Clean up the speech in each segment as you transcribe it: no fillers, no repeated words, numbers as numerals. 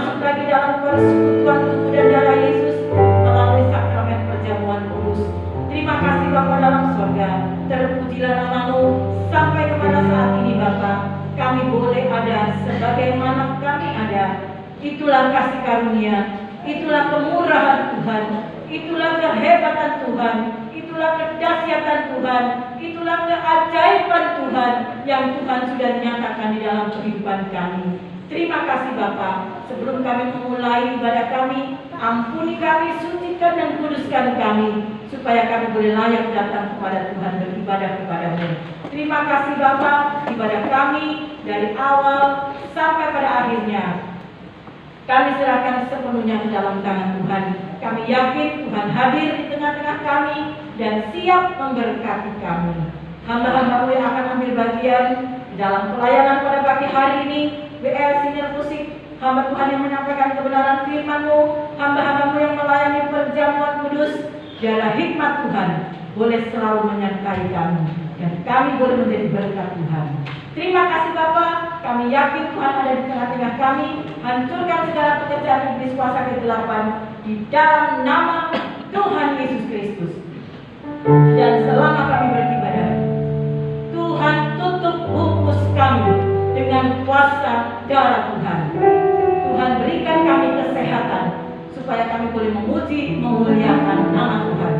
masuk lagi dalam persekutuan tubuh dan darah Yesus melalui sakramen perjamuan kudus. Terima kasih Bapa dalam surga, terpujilah nama-Mu sampai kepada saat ini Bapa. Kami boleh ada sebagaimana kami ada. Itulah kasih karunia, itulah kemurahan Tuhan, itulah kehebatan Tuhan, itulah kedahsyatan Tuhan, itulah keajaiban Tuhan yang Tuhan sudah nyatakan di dalam kehidupan kami. Terima kasih Bapa. Sebelum kami memulai ibadah kami, ampuni kami, sucikan dan kuduskan kami, supaya kami boleh layak datang kepada Tuhan beribadah kepada-Mu. Terima kasih Bapa, ibadah kami dari awal sampai pada akhirnya kami serahkan sepenuhnya ke dalam tangan Tuhan. Kami yakin Tuhan hadir di tengah-tengah kami dan siap memberkati kami. Hamba-hamba-Mu yang akan ambil bagian di dalam pelayanan pada pagi hari ini, WL Senior Musik, hamba Tuhan yang menyampaikan kebenaran firman-Mu, hamba-hamba-Mu yang melayani perjamuan kudus, biarlah hikmat Tuhan boleh selalu menyertai kami dan kami boleh menjadi berkat Tuhan. Terima kasih Bapa, kami yakin Tuhan ada di tengah-tengah kami. Hancurkan segala pekerjaan iblis kuasa kegelapan di dalam nama Tuhan Yesus Kristus. Dan selama kami beribadah, Tuhan tutup bungkus kami dengan kuasa darah Tuhan. Tuhan berikan kami kesehatan supaya kami boleh memuji, memuliakan nama Tuhan.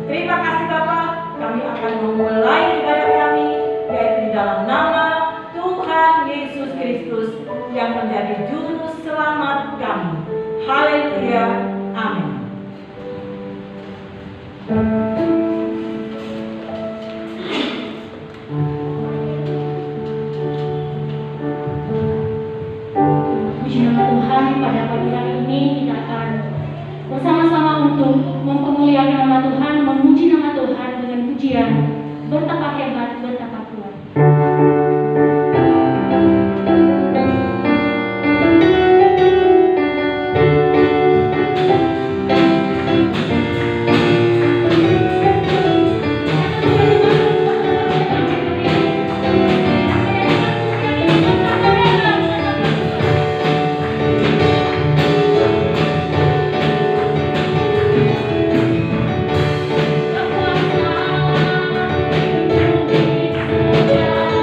Terima kasih Bapa, kami akan memulai ibadah kami yaitu di dalam nama Tuhan Yesus Kristus yang menjadi juru selamat kami. Haleluya, amin. Puji nama Tuhan, pada pagi hari ini kita akan bersama-sama untuk mempermuliakan nama Tuhan, memuji nama Tuhan dengan pujian betapa hebat, betapa kuat. Kuasa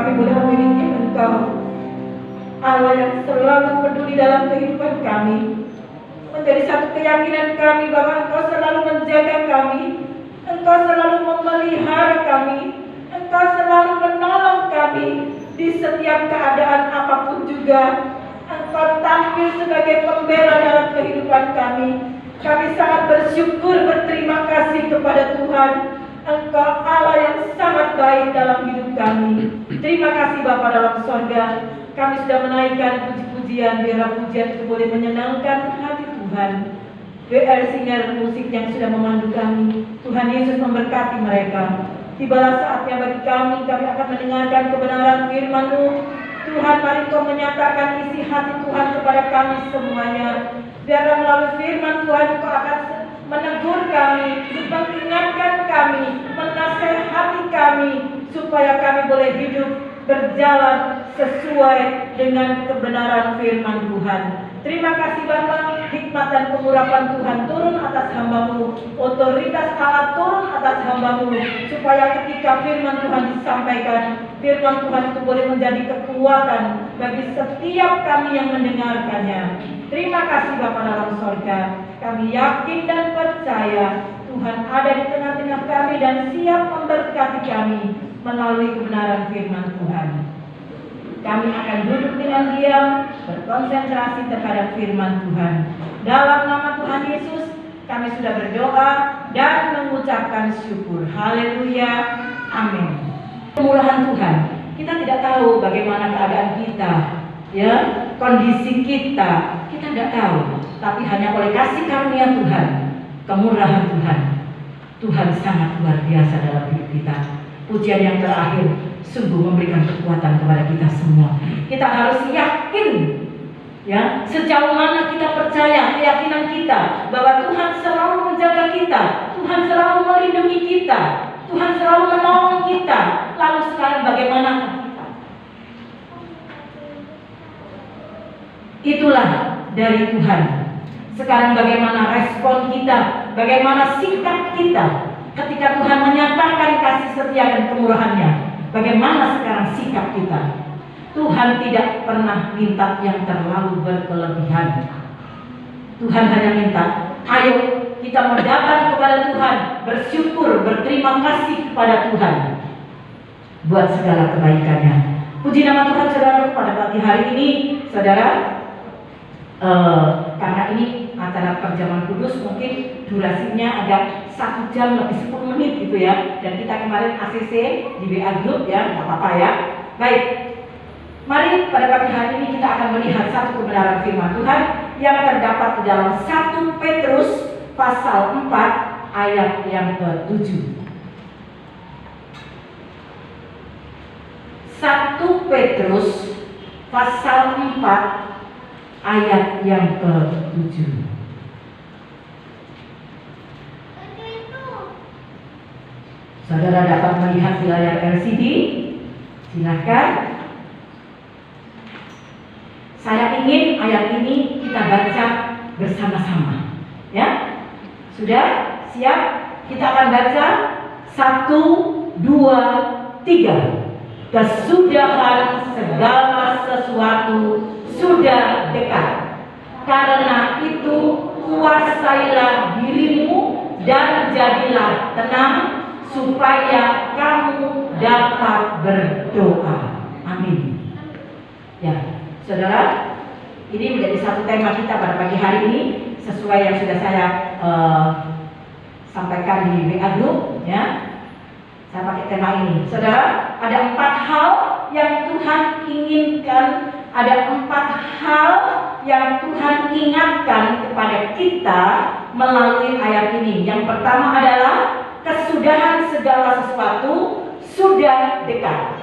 kami boleh memiliki Engkau, Allah yang selalu peduli dalam kehidupan kami. Menjadi satu keyakinan kami bahwa Engkau selalu menjaga kami, Engkau selalu memelihara kami, Engkau selalu menolong kami di setiap keadaan apapun juga. Engkau tampil sebagai pembela dalam kehidupan kami. Kami sangat bersyukur, berterima kasih kepada Tuhan. Engkau Allah yang sangat baik dalam hidup kami. Terima kasih Bapa dalam sorga. Kami sudah menaikkan puji-pujian, biarlah pujian itu boleh menyenangkan hati Tuhan. WR Singer musik yang sudah memandu kami, Tuhan Yesus memberkati mereka. Tibalah saatnya bagi kami akan mendengarkan kebenaran firman-Mu. Tuhan, mari Kau menyatakan isi hati Tuhan kepada kami semuanya. Biarlah melalui firman Tuhan Kau akan menegur kami, mengingatkan kami, menasehati kami, supaya kami boleh hidup berjalan sesuai dengan kebenaran firman Tuhan. Terima kasih Bapa, hikmat dan pengurapan Tuhan turun atas hamba-Mu, otoritas Allah turun atas hamba-Mu, supaya ketika firman Tuhan disampaikan, firman Tuhan itu boleh menjadi kekuatan bagi setiap kami yang mendengarkannya. Terima kasih Bapa dalam sorga. Kami yakin dan percaya Tuhan ada di tengah-tengah kami dan siap memberkati kami melalui kebenaran firman Tuhan. Kami akan duduk dengan diam, berkonsentrasi terhadap firman Tuhan. Dalam nama Tuhan Yesus, kami sudah berdoa dan mengucapkan syukur. Haleluya, amin. Kemurahan Tuhan, kita tidak tahu bagaimana keadaan kita, ya, kondisi kita tidak tahu. Tapi hanya oleh kasih karunia Tuhan, kemurahan Tuhan, Tuhan sangat luar biasa dalam hidup kita. Pujian yang terakhir sungguh memberikan kekuatan kepada kita semua. Kita harus yakin, ya, sejauh mana kita percaya keyakinan kita bahwa Tuhan selalu menjaga kita, Tuhan selalu melindungi kita, Tuhan selalu menolong kita. Lalu sekarang bagaimana kita? Itulah dari Tuhan. Sekarang bagaimana respon kita, bagaimana sikap kita ketika Tuhan menyatakan kasih setia dan kemurahan-Nya. Bagaimana sekarang sikap kita? Tuhan tidak pernah minta yang terlalu berkelebihan. Tuhan hanya minta, ayo kita mendatang kepada Tuhan, bersyukur, berterima kasih kepada Tuhan buat segala kebaikannya. Puji nama Tuhan saudara. Pada pagi hari ini saudara, karena ini acara perjamuan kudus, mungkin durasinya agak 1 jam lebih 10 menit gitu ya. Dan kita kemarin ACC di WA Group ya, nggak apa-apa ya. Baik, mari pada pagi hari ini kita akan melihat satu kebenaran firman Tuhan yang terdapat di dalam 1 Petrus pasal 4 ayat yang ke-7. 1 Petrus pasal 4 ayat yang ke-7. Saudara dapat melihat di layar LCD. Silakan. Saya ingin ayat ini kita baca bersama-sama. Ya? Sudah? Siap? Kita akan baca 1, 2, 3. Kesudahan segala sesuatu sudah dekat. Karena itu kuasailah dirimu dan jadilah tenang, supaya kamu dapat berdoa. Amin. Ya, saudara, ini menjadi satu tema kita pada pagi hari ini, sesuai yang sudah saya sampaikan di WA Group. Ya, saya pakai tema ini. Saudara, ada 4 hal yang Tuhan inginkan. Ada 4 hal yang Tuhan ingatkan kepada kita melalui ayat ini. Yang pertama adalah kesudahan segala sesuatu sudah dekat.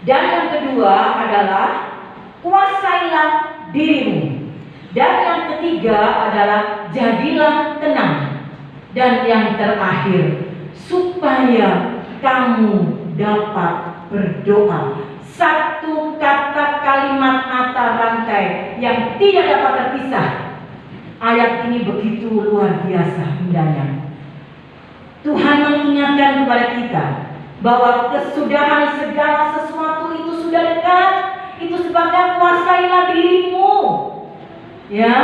Dan yang kedua adalah kuasailah dirimu. Dan yang ketiga adalah jadilah tenang. Dan yang terakhir, supaya kamu dapat berdoa. Satu kata kalimat mata rantai yang tidak dapat terpisah. Ayat ini begitu luar biasa indahnya. Tuhan mengingatkan kepada kita bahwa kesudahan segala sesuatu itu sudah dekat. Itu sebabnya kuasailah dirimu, ya.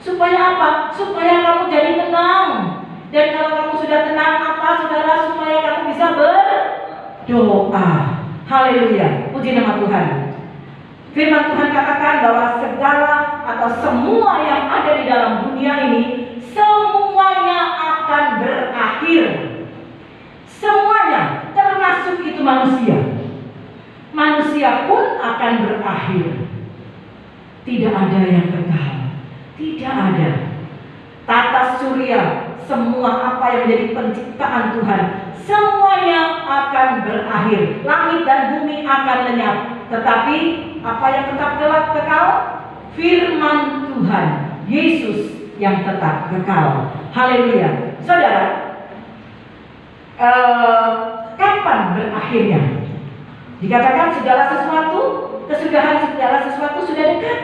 Supaya apa? Supaya kamu jadi tenang. Dan kalau kamu sudah tenang, apa saudara? Supaya kamu bisa berdoa. Haleluya, puji nama Tuhan. Firman Tuhan katakan bahwa segala atau semua yang ada di dalam dunia ini, semuanya akan berakhir. Semuanya, termasuk itu manusia. Manusia pun akan berakhir. Tidak ada yang kekal. Tidak ada. Tata surya, semua apa yang menjadi penciptaan Tuhan, semuanya akan berakhir. Langit dan bumi akan lenyap. Tetapi apa yang tetap kekal? Firman Tuhan, Yesus yang tetap kekal. Haleluya. Saudara, kapan berakhirnya? Dikatakan segala sesuatu, kesudahan segala sesuatu sudah dekat.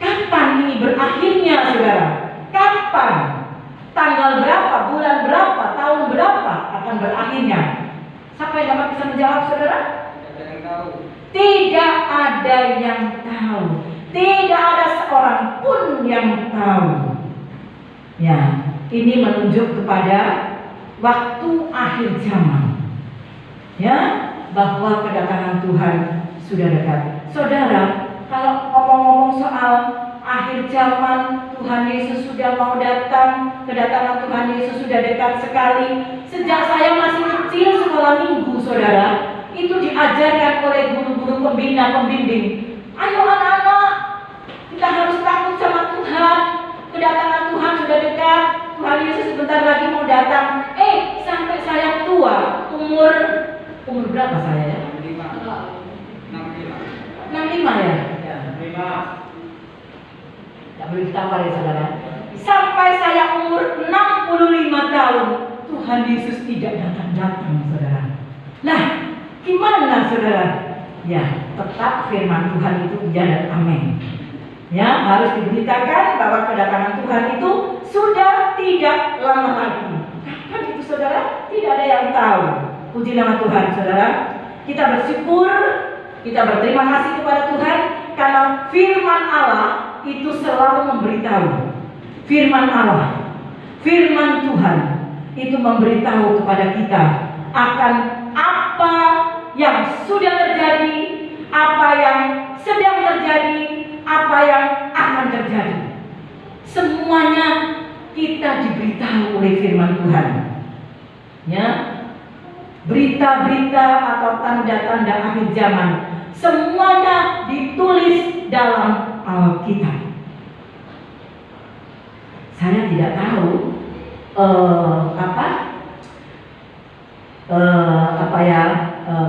Kapan ini berakhirnya, saudara? Kapan? Tanggal berapa? Bulan berapa? Tahun berapa akan berakhirnya? Siapa yang dapat bisa menjawab, saudara? Tidak ada yang tahu. Tidak ada seorang pun yang tahu. Ya, ini menunjuk kepada waktu akhir zaman. Ya, bahwa kedatangan Tuhan sudah dekat. Saudara, kalau ngomong-ngomong soal akhir zaman, Tuhan Yesus sudah mau datang, kedatangan Tuhan Yesus sudah dekat sekali. Sejak saya masih kecil sekolah minggu, saudara, itu diajarkan oleh guru-guru pembina, pembimbing. Ayo anak-anak, kita harus takut sama Tuhan. Kedatangan Tuhan sudah dekat. Tuhan Yesus sebentar lagi mau datang. Sampai saya tua, umur berapa saya ya? 65 ya? Ya, 65. Tidak boleh ditambah ya, saudara. Sampai saya umur 65 tahun, Tuhan Yesus tidak datang-datang, saudara. Nah, gimana, saudara? Ya, tetap firman Tuhan itu iya dan amin. Ya, harus diberitakan bahwa kedatangan Tuhan itu sudah tidak lama lagi. Kapan itu, saudara? Tidak ada yang tahu. Puji nama Tuhan, saudara. Kita bersyukur, kita berterima kasih kepada Tuhan karena firman Allah itu selalu memberitahu. Firman Allah, firman Tuhan itu memberitahu kepada kita akan apa yang sudah terjadi, apa yang sedang terjadi, apa yang akan terjadi. Semuanya kita diberitahu oleh firman Tuhan. Ya, berita-berita atau tanda-tanda akhir zaman semuanya ditulis dalam Alkitab. Saya tidak tahu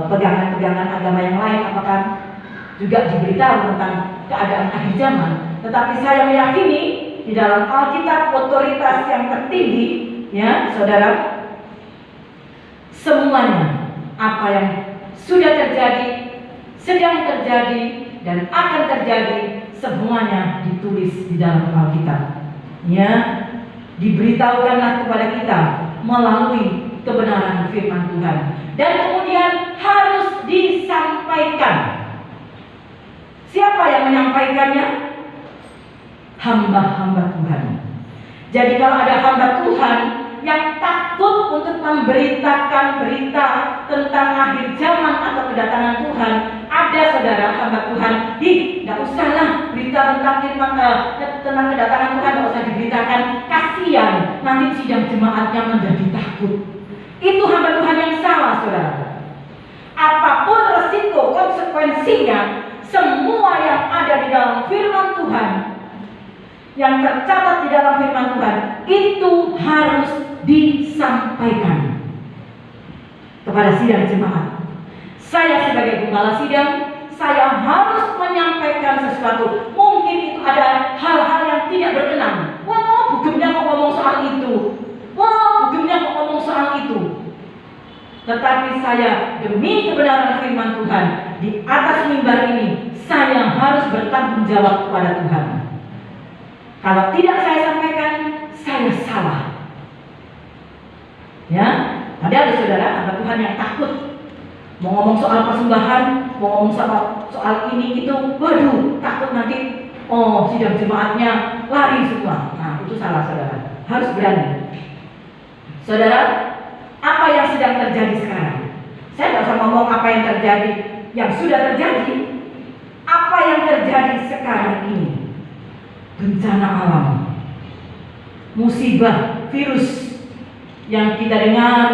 pegangan-pegangan agama yang lain apakah juga diberitahu tentang keadaan akhir zaman. Tetapi saya meyakini di dalam Alkitab otoritas yang tertinggi, ya saudara, semuanya apa yang sudah terjadi, sedang terjadi, dan akan terjadi, semuanya ditulis di dalam Alkitab. Ya, diberitahukanlah kepada kita melalui kebenaran firman Tuhan, dan kemudian harus disampaikan. Siapa yang menyampaikannya? Hamba-hamba Tuhan. Jadi kalau ada hamba Tuhan yang takut untuk memberitakan berita tentang akhir zaman atau kedatangan Tuhan, ada saudara hamba Tuhan, tidak usahlah berita tentang tentang kedatangan Tuhan, tidak usah diberitakan, kasihan nanti sidang jemaatnya menjadi takut. Itu hamba Tuhan yang salah, saudara. Apapun resiko konsekuensinya, semua yang ada di dalam firman Tuhan, yang tercatat di dalam firman Tuhan, itu harus disampaikan kepada sidang jemaat. Saya sebagai gembala sidang, saya harus menyampaikan sesuatu. Mungkin itu ada hal-hal yang tidak berkenan. Wah, bugemnya kok ngomong soal itu. Wah, bugemnya kok ngomong soal itu. Tetapi saya demi kebenaran firman Tuhan di atas mimbar ini, saya harus bertanggung jawab kepada Tuhan. Kalau tidak saya sampaikan, saya salah. Ya, Ada saudara, hamba Tuhan yang takut mau ngomong soal persembahan, mau ngomong soal ini itu, waduh, takut nanti sidang jemaatnya lari semua. Nah, itu salah saudara. Harus berani. Saudara, apa yang sedang terjadi sekarang? Saya nggak usah ngomong apa yang terjadi, yang sudah terjadi. Apa yang terjadi sekarang ini? Bencana alam, musibah, virus yang kita dengar,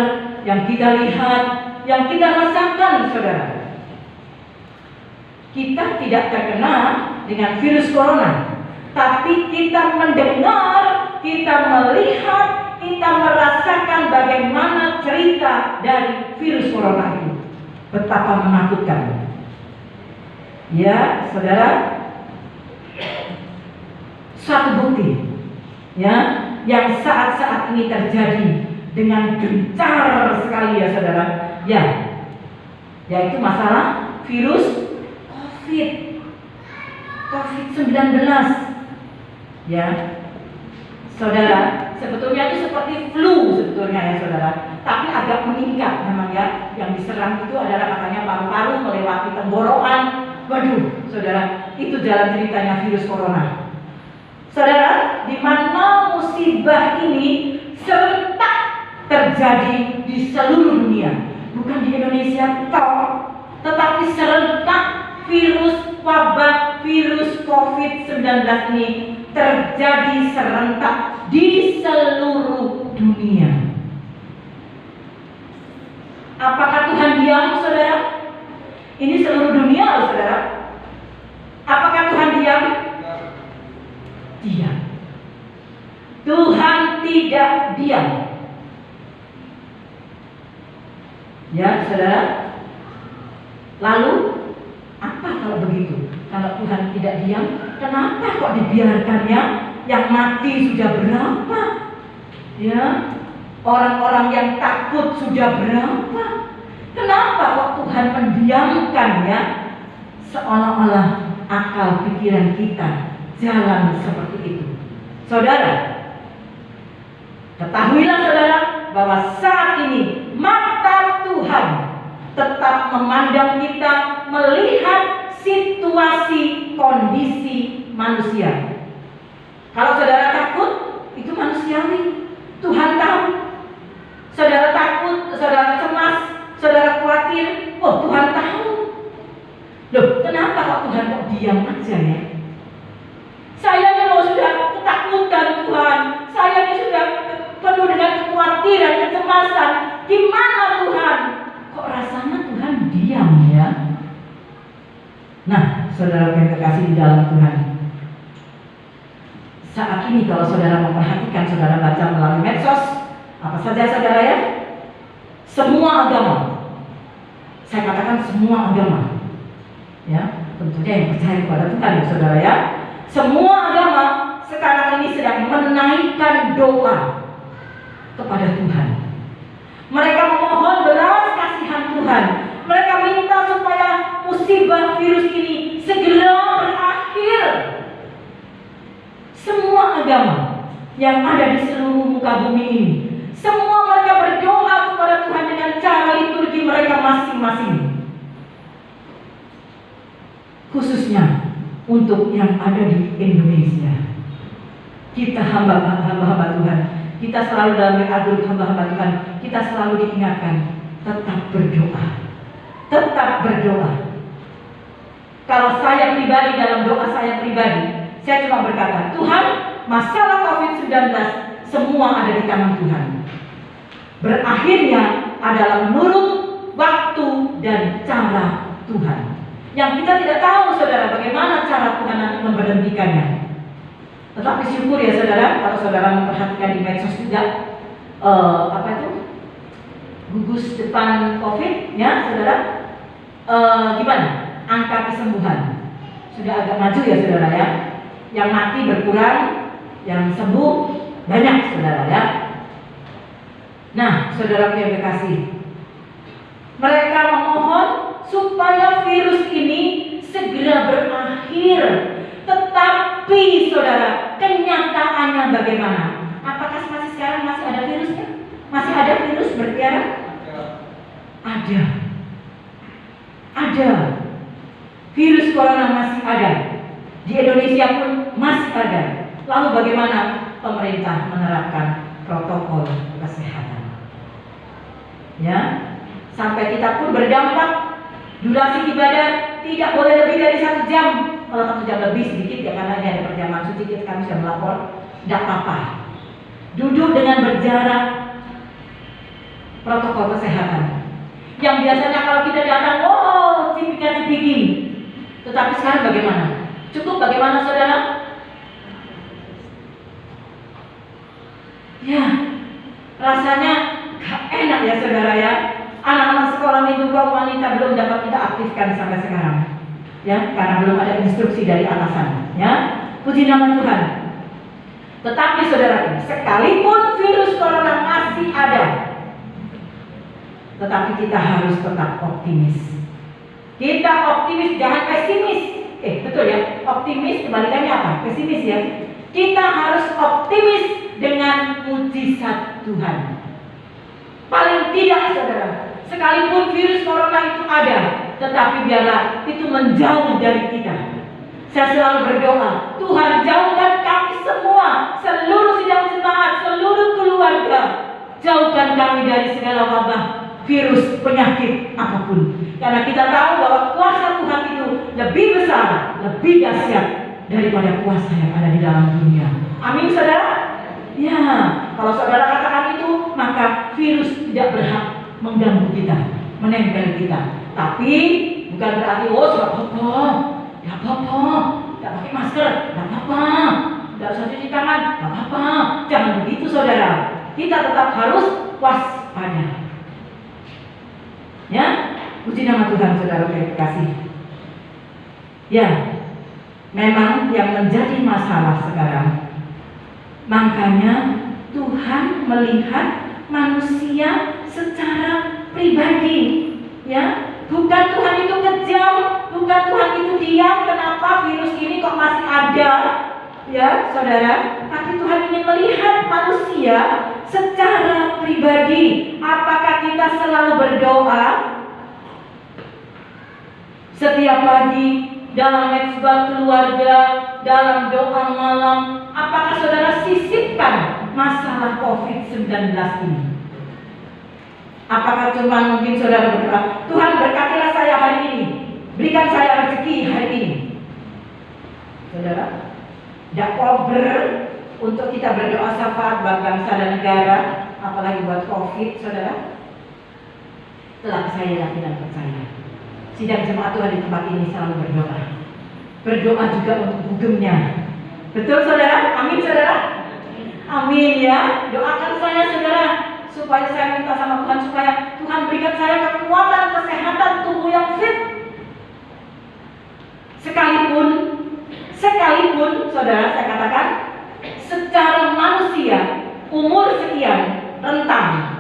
yang kita lihat, yang kita rasakan, saudara. Kita tidak terkena dengan virus corona, tapi kita mendengar, kita melihat, kita merasakan bagaimana cerita dari virus corona itu. Betapa menakutkan. Ya, saudara, suatu bukti ya yang saat-saat ini terjadi dengan gencar sekali ya saudara, ya, yaitu masalah virus COVID-19 ya saudara. Sebetulnya itu seperti flu sebetulnya ya saudara, tapi agak meningkat memang ya. Yang diserang itu adalah katanya paru-paru melewati tenggorokan. Waduh saudara, itu jalan ceritanya virus corona. Saudara, di mana musibah ini serentak terjadi di seluruh dunia, bukan di Indonesia toh, tetapi serentak virus wabah virus COVID-19 ini terjadi serentak di seluruh dunia. Apakah Tuhan diam, saudara? Ini seluruh dunia loh, saudara. Apakah Tuhan diam? Tidak. Tuhan tidak diam. Ya, saudara. Lalu, apa kalau begitu? Kalau Tuhan tidak diam, kenapa kok dibiarkannya? Yang mati sudah berapa? Ya, orang-orang yang takut sudah berapa? Kenapa kok Tuhan mendiamkannya? Seolah-olah akal pikiran kita jalan seperti itu. Saudara, ketahuilah saudara bahwa saat ini mata Tuhan tetap memandang kita, melihat situasi kondisi manusia. Kalau saudara takut, itu manusiawi. Tuhan tahu. Saudara takut, saudara cemas, saudara khawatir, oh Tuhan tahu. Loh, kenapa kok Tuhan kok diam aja ya? Saya ini loh sudah ketakutan Tuhan. Saya ini sudah penuh dengan kekhawatiran, kecemasan. Gimana Tuhan? Kok rasanya Tuhan diam ya? Nah, saudara yang terkasih di dalam Tuhan, saat ini kalau saudara memperhatikan, saudara baca melalui medsos, apa saja saudara ya? Semua agama. Saya katakan semua agama. Ya, tentunya yang percaya kepada Tuhan ya saudara ya. Semua agama sekarang ini sedang menaikkan doa kepada Tuhan. Mereka memohon belas kasihan Tuhan. Mereka minta supaya musibah virus ini segera berakhir. Semua agama yang ada di seluruh muka bumi ini, semua mereka berdoa kepada Tuhan dengan cara liturgi mereka masing-masing. Khususnya untuk yang ada di Indonesia, kita hamba-hamba Tuhan, kita selalu dalam grup hamba-hamba Tuhan, kita selalu diingatkan tetap berdoa, tetap berdoa. Kalau saya pribadi, dalam doa saya pribadi, saya cuma berkata, Tuhan, masalah COVID-19 semua ada di tangan Tuhan. Berakhirnya adalah menurut waktu dan cara Tuhan. Yang kita tidak tahu saudara bagaimana cara Tuhan nanti memberhentikannya. Tetapi syukur ya saudara, kalau saudara memperhatikan di medsos juga gugus depan COVID ya saudara, gimana angka kesembuhan sudah agak maju ya saudara ya. Yang mati berkurang, yang sembuh banyak saudara ya. Nah saudara yang kekasih, mereka memohon supaya virus ini segera berakhir. Tetapi saudara, kenyataannya bagaimana? Apakah masih sekarang masih ada virusnya? Masih ada virus berkeliaran? Ada. Virus corona masih ada. Di Indonesia pun masih ada. Lalu bagaimana pemerintah menerapkan protokol kesehatan? Ya, sampai kita pun berdampak. Durasi ibadah tidak boleh lebih dari 1 jam. Kalau 1 jam lebih sedikit ya, karena ini ada perjamuan suci, kami sudah melapor, tidak apa-apa. Duduk dengan berjarak, protokol kesehatan. Yang biasanya kalau kita datang, oh cipika-cipiki. Tetapi sekarang bagaimana? Cukup bagaimana saudara? Ya, rasanya gak enak ya saudara ya. Anak-anak sekolah minggu wanita belum dapat kita aktifkan sampai sekarang. Ya, karena belum ada instruksi dari atasan. Ya, puji nama Tuhan. Tetapi saudara, sekalipun virus corona masih ada, tetapi kita harus tetap optimis. Kita optimis, jangan pesimis. Betul ya, optimis kebalikannya apa? Pesimis ya. Kita harus optimis dengan mujizat Tuhan. Paling tidak saudara, sekalipun virus corona itu ada, tetapi biarlah itu menjauh dari kita. Saya selalu berdoa, Tuhan jauhkan kami semua, seluruh sidang jemaat, seluruh keluarga, jauhkan kami dari segala wabah, virus, penyakit apapun. Karena kita tahu bahwa kuasa Tuhan itu lebih besar, lebih dahsyat daripada kuasa yang ada di dalam dunia. Amin saudara? Ya, kalau saudara katakan itu, maka virus tidak berhak mengganggu kita, menempel kita. Tapi bukan berarti tidak apa-apa, tidak pakai masker, tidak apa-apa, tidak usah cuci tangan, tidak apa-apa. Jangan begitu saudara. Kita tetap harus waspada. Ya, puji nama Tuhan saudara kasih. Ya, memang yang menjadi masalah sekarang, makanya Tuhan melihat manusia secara pribadi. Ya, bukan Tuhan itu kejam, bukan Tuhan itu diam. Kenapa virus ini kok masih ada? Ya, saudara, tapi Tuhan ingin melihat manusia secara pribadi. Apakah kita selalu berdoa setiap pagi dalam mezbah keluarga, dalam doa malam? Apakah saudara sisipkan masalah COVID-19 ini? Apakah cuma mungkin saudara berdoa, Tuhan berkatilah saya hari ini, berikan saya rezeki hari ini? Saudara, tidak proper untuk kita berdoa syafaat buat bangsa dan negara, apalagi buat COVID, saudara. Telah saya yakin dan percaya, sidang jemaat Tuhan di tempat ini selalu berdoa. Berdoa juga untuk hukumnya. Betul saudara? Amin saudara? Amin ya. Doakan saya saudara, supaya saya minta sama Tuhan, supaya Tuhan berikan saya kekuatan, kesehatan tubuh yang fit. Sekalipun saudara, saya katakan secara manusia umur sekian rentan.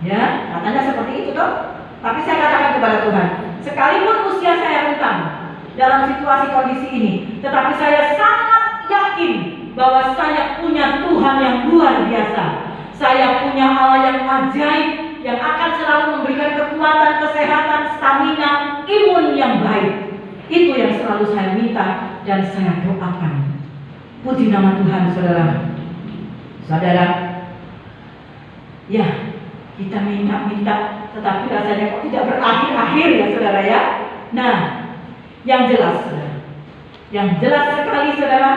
Ya, katanya seperti itu toh. Tapi saya katakan kepada Tuhan, sekalipun usia saya rentan dalam situasi kondisi ini, tetapi saya sangat yakin bahwa saya punya Tuhan yang luar biasa. Saya punya Allah yang ajaib, yang akan selalu memberikan kekuatan, kesehatan, stamina, imun yang baik. Itu yang selalu saya minta dan saya doakan. Puji nama Tuhan saudara. Saudara, ya kita minta, tetapi rasanya kok tidak berakhir-akhir ya saudara ya. Nah, yang jelas saudara, yang jelas sekali saudara,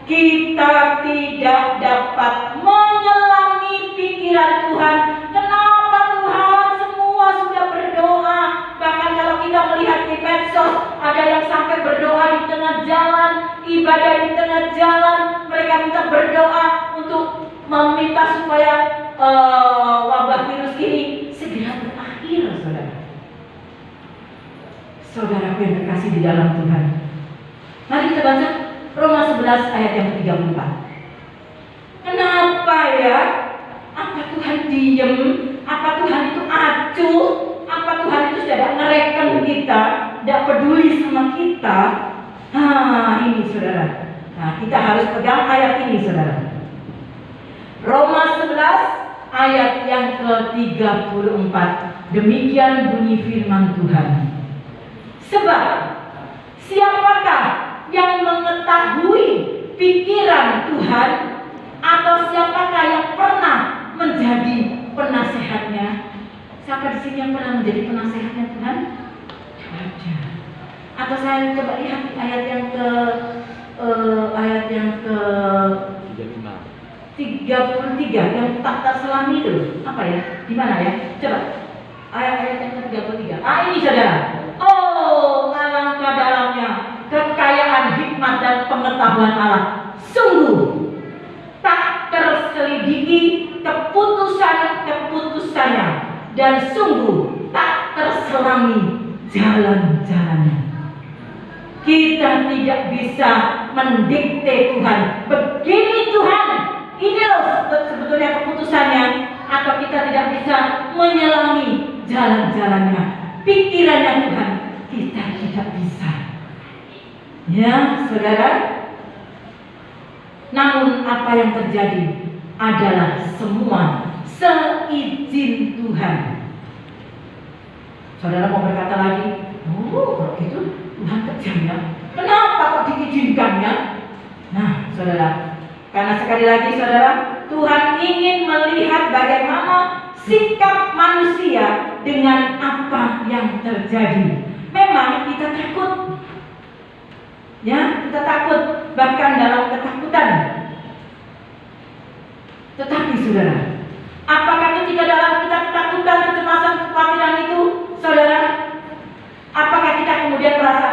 kita tidak dapat menyelami pikiran Tuhan. Kenapa Tuhan? Semua sudah berdoa. Bahkan kalau kita melihat di medsos, ada yang sampai berdoa di tengah jalan, ibadah di tengah jalan. Mereka minta berdoa untuk meminta supaya wabah virus ini segera berakhir saudara. Saudaraku yang terkasih di dalam Tuhan, mari kita baca Roma 11 ayat yang ke-34. Kenapa ya? Apa Tuhan diem? Apa Tuhan itu acuh? Apa Tuhan itu tidak ngereken kita, tidak peduli sama kita? Ini saudara. Nah, kita harus pegang ayat ini saudara. Roma 11 ayat yang ke-34. Demikian bunyi firman Tuhan. Sebab siapakah yang mengetahui pikiran Tuhan, atau siapakah yang pernah menjadi penasehatnya? Siapa di sini yang pernah menjadi penasehatnya Tuhan? Ada. Atau saya coba lihat di ayat yang ke 33 yang tak selami itu apa ya? Di mana ya? Coba ayat yang ke-33. Ini saudara. Oh, alangkah dalamnya kekayaan hikmat dan pengetahuan Allah. Sungguh tak terselidiki keputusannya, dan sungguh tak terselami jalan-jalannya. Kita tidak bisa mendikte Tuhan. Begini Tuhan, ini loh sebetulnya keputusannya. Atau kita tidak bisa menyelami jalan-jalannya, pikirannya Tuhan. Kita tidak bisa. Ya, saudara. Namun apa yang terjadi adalah semua seizin Tuhan. Saudara mau berkata lagi, oh kalau gitu Tuhan kejamnya, kenapa kok diizinkannya? Nah saudara, karena sekali lagi saudara, Tuhan ingin melihat bagaimana sikap manusia dengan apa yang terjadi. Memang kita takut, ya kita takut, bahkan dalam ketakutan. Tetapi saudara, apakah ketika dalam kita ketakutan, kecemasan, kekhawatiran itu, saudara, apakah kita kemudian merasa,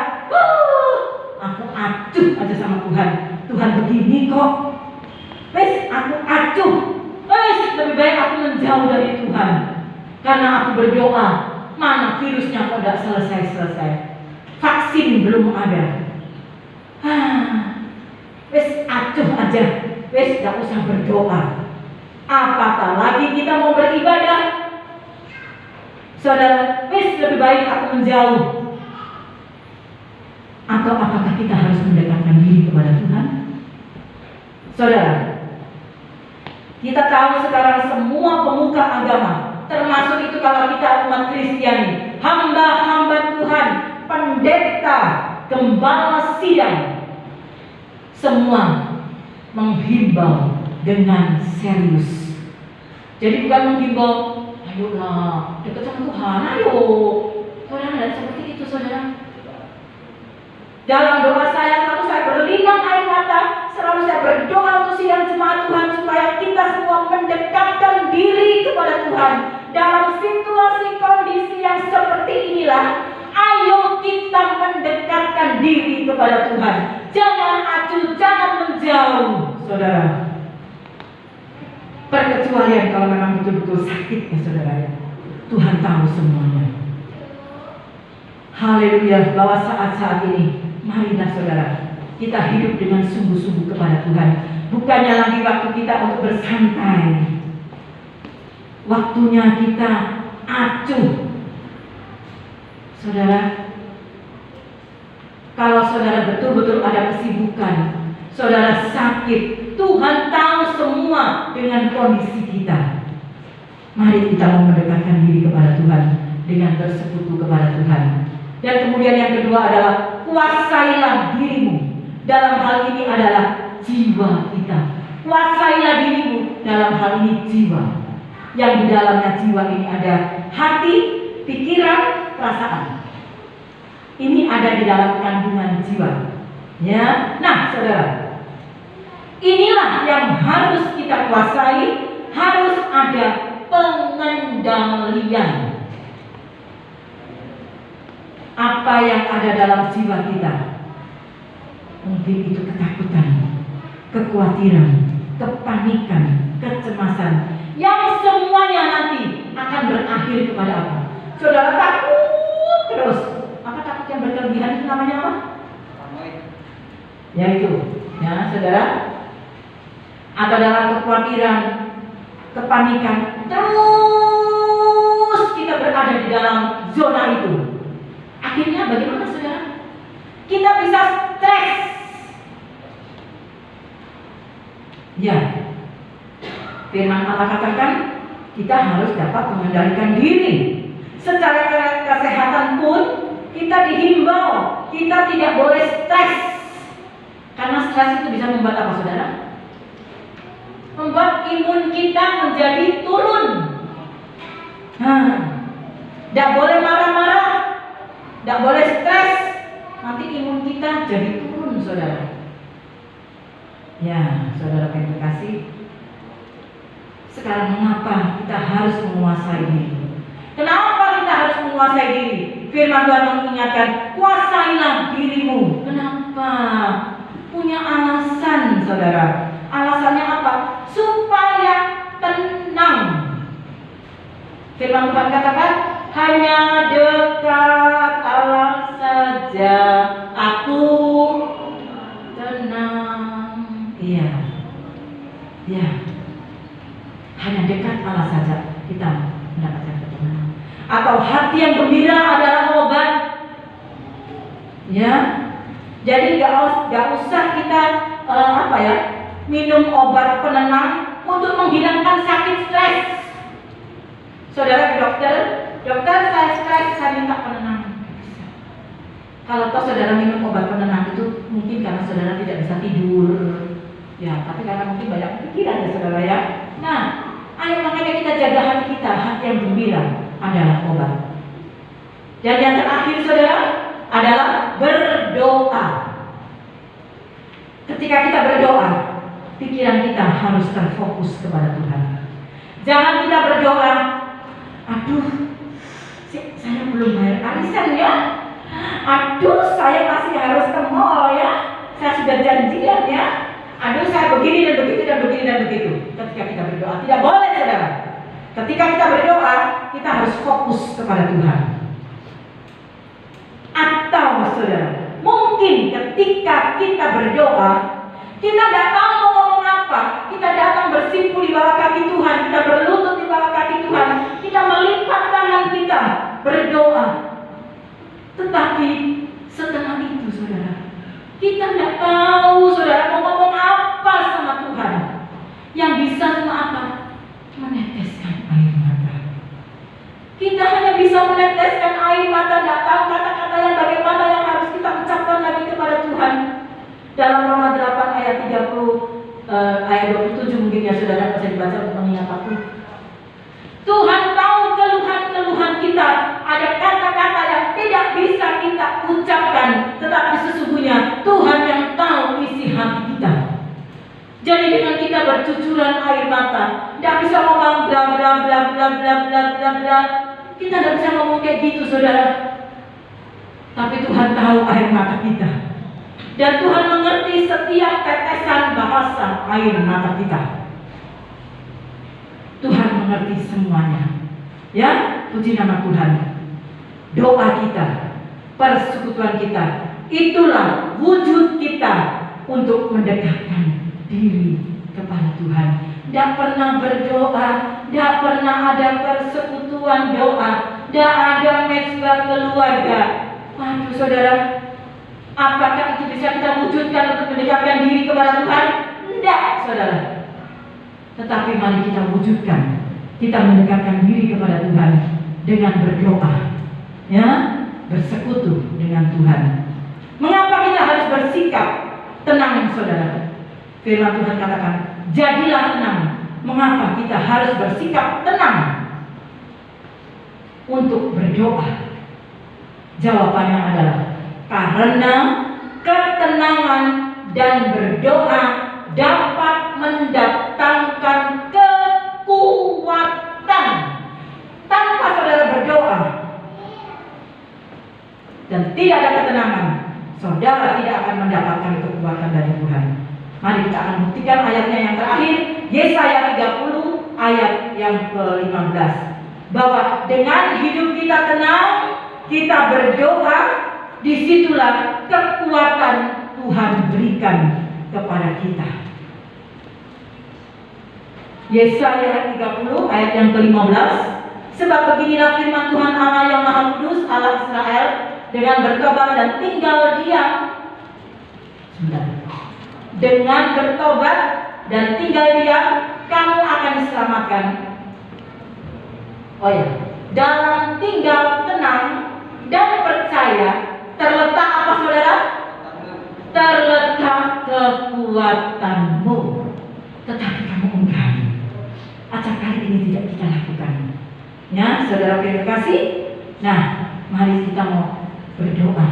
aku acuh aja sama Tuhan, Tuhan begini kok, wes aku acuh, wes lebih baik aku menjauh dari Tuhan, karena aku berdoa, mana virusnya kok tidak selesai-selesai, vaksin belum ada, wes acuh aja, wes gak usah berdoa. Apatah lagi kita mau beribadah, saudara, wes lebih baik aku menjauh. Atau apakah kita harus mendekatkan diri kepada Tuhan? Saudara, kita tahu sekarang semua pemuka agama, termasuk itu kalau kita umat Kristiani, hamba-hamba Tuhan, pendeta, gembala sidang, semua menghimbau dengan serius. Jadi bukan menghimbau, ayolah dekat sama Tuhan, ayo. Saudara, tidak seperti itu saudara. Dalam doa saya selalu saya berlinang air mata, selalu saya berdoa untuk sidang jemaat Tuhan supaya kita semua mendekatkan diri kepada Tuhan. Dalam situasi kondisi yang seperti inilah, ayo kita mendekatkan diri kepada Tuhan. Jangan acuh, jangan menjauh, saudara. Perkecualian kalau memang betul-betul sakit ya saudara. Tuhan tahu semuanya. Haleluya. Bahwa saat-saat ini, marilah saudara, kita hidup dengan sungguh-sungguh kepada Tuhan. Bukannya lagi waktu kita untuk bersantai, waktunya kita acuh. Saudara, kalau saudara betul-betul ada kesibukan, saudara sakit, Tuhan tahu semua dengan kondisi kita. Mari kita mau mendekatkan diri kepada Tuhan dengan bersekutu kepada Tuhan. Dan kemudian yang kedua adalah kuasailah dirimu. Dalam hal ini adalah jiwa kita. Kuasailah dirimu dalam hal ini jiwa. Yang di dalamnya jiwa ini ada hati, pikiran, perasaan. Ini ada di dalam kandungan jiwa. Ya, nah saudara, inilah yang harus kita kuasai, harus ada pengendalian. Apa yang ada dalam jiwa kita, mungkin itu ketakutan, kekhawatiran, kepanikan, kecemasan, yang semuanya nanti akan berakhir kepada apa? Saudara takut terus. Apa takut yang berlebihan itu namanya apa? Ya itu, ya saudara. Atau dalam kekhawatiran, kepanikan, terus kita berada di dalam zona itu. Akhirnya bagaimana saudara? Kita bisa stres. Ya, firman Allah katakan, kita harus dapat mengendalikan diri. Secara kesehatan pun kita dihimbau, kita tidak boleh stres. Karena stres itu bisa membuat apa, saudara? Membuat imun kita menjadi turun. Tidak boleh marah-marah, tidak boleh stres, nanti imun kita jadi turun, saudara. Ya, saudara yang terkasih, sekarang mengapa kita harus menguasai diri? Kenapa kita harus menguasai diri? Firman Tuhan mengingatkan, kuasailah dirimu. Kenapa? Punya alasan, saudara. Alasannya apa? Supaya tenang. Firman Tuhan katakan, hanya dekat Allah saja aku tenang. Iya. Ya. Hanya dekat Allah saja kita mendapatkan ketenangan. Atau hati yang gembira adalah obat. Ya. Jadi gak usah kita minum obat penenang untuk menghilangkan sakit stres. Saudara ke dokter saya stres, saya minta penenang. Kalau toh saudara minum obat penenang itu mungkin karena saudara tidak bisa tidur, ya, tapi karena mungkin banyak pikiran ya saudara ya. Nah, ayo makanya kita jaga hati kita, hati yang gembira adalah obat. Dan yang terakhir saudara adalah berdoa. Ketika kita berdoa, pikiran kita harus terfokus kepada Tuhan. Jangan kita berdoa, aduh, saya belum bayar arisan ya. Aduh, saya masih harus ke mall ya. Saya sudah janjian ya. Aduh, saya begini dan begitu dan begini dan begitu. Ketika kita berdoa, tidak boleh saudara. Ketika kita berdoa, kita harus fokus kepada Tuhan. Atau saudara, mungkin ketika kita berdoa, kita tidak tahu mau ngomong apa. Kita datang bersimpu di bawah kaki Tuhan, kita berlutut di bawah kaki Tuhan, kita melipat tangan kita berdoa. Tetapi setelah itu saudara, kita tidak tahu saudara mau ngomong apa sama Tuhan. Yang bisa cuma apa? Meneteskan air mata. Kita hanya bisa meneteskan air mata, tidak tahu kata-kata yang bagaimana yang harus kita ucapkan lagi kepada Tuhan. Dalam Roma 8 ayat 27 mungkin ya saudara bisa dibaca untuk mengingat aku. Tuhan tahu keluhan-keluhan kita. Ada kata-kata yang tidak bisa kita ucapkan, tetapi sesungguhnya Tuhan yang tahu isi hati kita. Jadi dengan kita bercucuran air mata, tidak bisa ngomong bla bla bla bla bla bla bla bla. Kita tidak bisa ngomong kayak gitu saudara. Tapi Tuhan tahu air mata kita. Dan Tuhan mengerti setiap tetesan bahasa air mata kita. Tuhan mengerti semuanya. Ya, puji nama Tuhan. Doa kita, persekutuan kita, itulah wujud kita untuk mendekatkan diri kepada Tuhan. Tidak pernah berdoa, tidak pernah ada persekutuan doa, tidak ada mezbah keluarga. Waduh saudara, apakah itu bisa kita wujudkan untuk mendekatkan diri kepada Tuhan? Tidak saudara. Tetapi mari kita wujudkan, kita mendekatkan diri kepada Tuhan dengan berdoa, ya, bersekutu dengan Tuhan. Mengapa kita harus bersikap tenang saudara? Firman Tuhan katakan, jadilah tenang. Mengapa kita harus bersikap tenang untuk berdoa? Jawabannya adalah karena ketenangan dan berdoa dapat mendatangkan kekuatan. Tanpa saudara berdoa dan tidak ada ketenangan, saudara tidak akan mendapatkan kekuatan dari Tuhan. Mari kita akan buktikan ayatnya yang terakhir, Yesaya 30 ayat yang ke-15, bahwa dengan hidup kita tenang, kita berdoa, disitulah kekuatan Tuhan berikan kepada kita. Yesaya 30 ayat yang ke-15, sebab beginilah firman Tuhan Allah yang Maha Kudus, Allah Israel, dengan bertobat dan tinggal diam. Dengan bertobat dan tinggal diam, kamu akan diselamatkan. Oh ya, dalam tinggal tenang dan percaya terletak apa saudara? Terletak kekuatanmu. Tetapi kamu enggan. Acap kali ini tidak kita lakukan. Ya, saudara yang terkasih. Nah, mari kita mau berdoa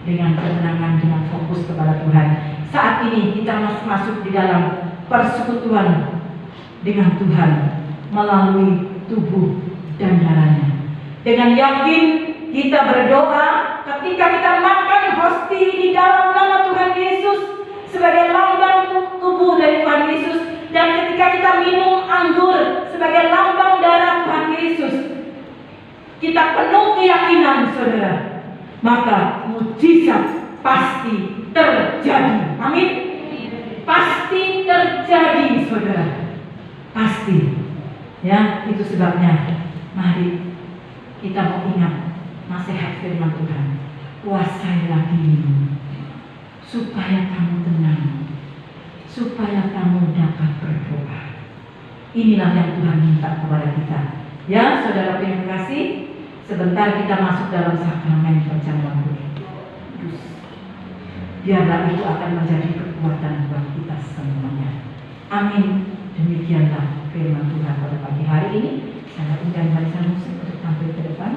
dengan ketenangan, dengan fokus kepada Tuhan. Saat ini kita masuk di dalam persekutuan dengan Tuhan melalui tubuh dan darahnya. Dengan yakin kita berdoa ketika kita makan hosti di dalam nama Tuhan Yesus sebagai lambang tubuh dari Tuhan Yesus, dan ketika kita minum anggur sebagai lambang darah Tuhan Yesus, kita penuh keyakinan saudara, maka mujizat pasti terjadi. Amin. Pasti terjadi saudara, pasti. Ya, itu sebabnya mari kita mau ingat nasihat firman Tuhan. Kuasailah dirimu supaya kamu tenang, supaya kamu dapat berdoa. Inilah yang Tuhan minta kepada kita. Ya, saudara yang terkasih, sebentar kita masuk dalam sakramen perjamuan kudus. Biarlah itu akan menjadi kekuatan buat kita semuanya. Amin. Demikianlah firman Tuhan pada pagi hari ini. Saya undang barisan musik untuk tampil ke depan.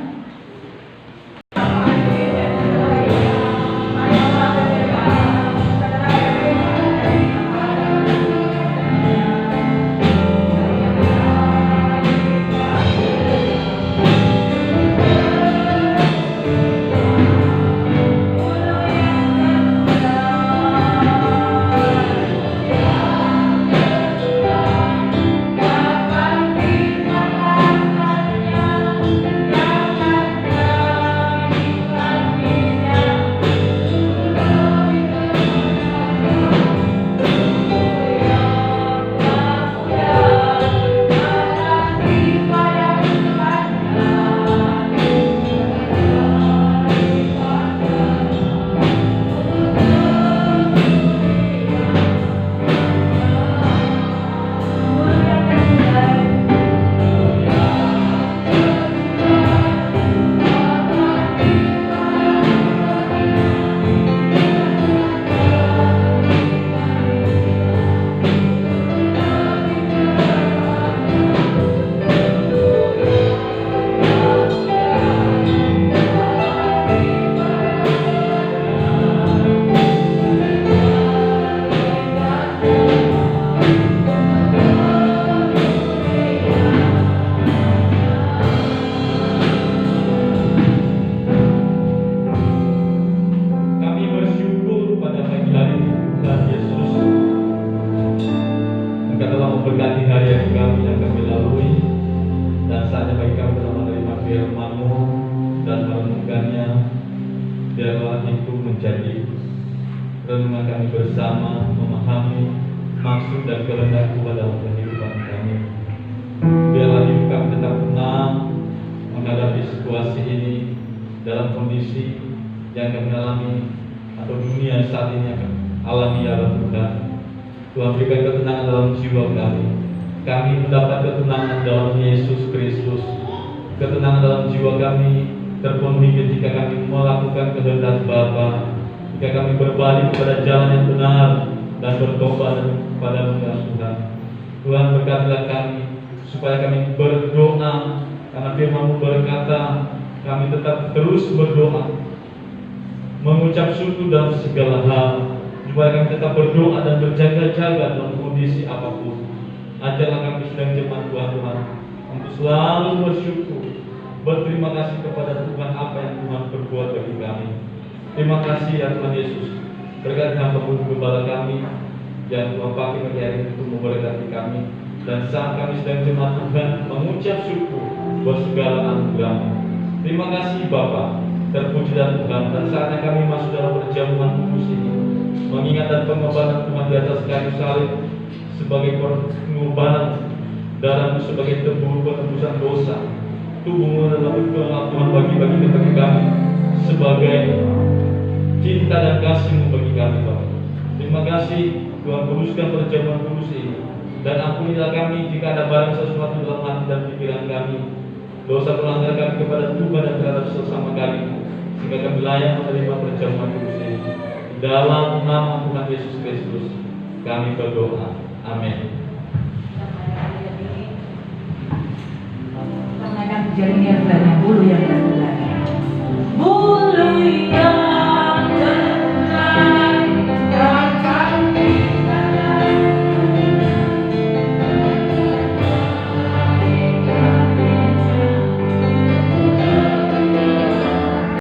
Biarlah itu menjadi renungan kami bersama, memahami maksud dan kehendak Tuhan dalam kehidupan kami. Biarlah hidup kami tetap tenang menghadapi situasi ini dalam kondisi yang kami alami atau dunia saat ini akan alami ya Tuhan. Tuhan berikan ketenangan dalam jiwa kami. Kami mendapat ketenangan dalam Yesus Kristus. Ketenangan dalam jiwa kami terpenuhi ketika kami melakukan kehendak Bapa, ketika kami berbalik kepada jalan yang benar dan bertobat kepada Tuhan. Tuhan berkatilah kami supaya kami berdoa, karena firman-Mu berkata kami tetap terus berdoa, mengucap syukur dalam segala hal, supaya kami tetap berdoa dan berjaga-jaga dalam kondisi apapun. Ajarlah kami sedang jemaat Tuhan untuk selalu bersyukur, berterima kasih kepada Tuhan apa yang Tuhan berbuat bagi kami. Terima kasih ya Tuhan Yesus. Berkati hamba-Mu gembala kami yang Tuhan pakai bagi hari ini untuk memberkati kami. Dan saat kami sedang jemaat Tuhan mengucap syukur buat segala anugerah-Mu. Terima kasih Bapa, terpuji dan Tuhan. Dan saatnya kami masuk dalam perjamuan kudus ini, mengingat dan pengorbanan Tuhan di atas kayu salib sebagai pengorbanan darah-Mu sebagai tebus penebusan dosa. Tubuh-Mu adalah berkenan Tuhan bagi kepada kami sebagai cinta dan kasih-Mu bagi kami Bapak. Terima kasih Tuhan, teruskan perjamuan kudus ini dan ampunilah kami jika ada barang sesuatu dalam hati dan pikiran kami dosa pelanggar kami kepada Tuhan dan terhadap sesama kami, sehingga kami layak menerima perjamuan kudus ini. Dalam nama Tuhan Yesus Kristus, kami berdoa. Amin. Karena kan pujian ini yang banyak dulu yang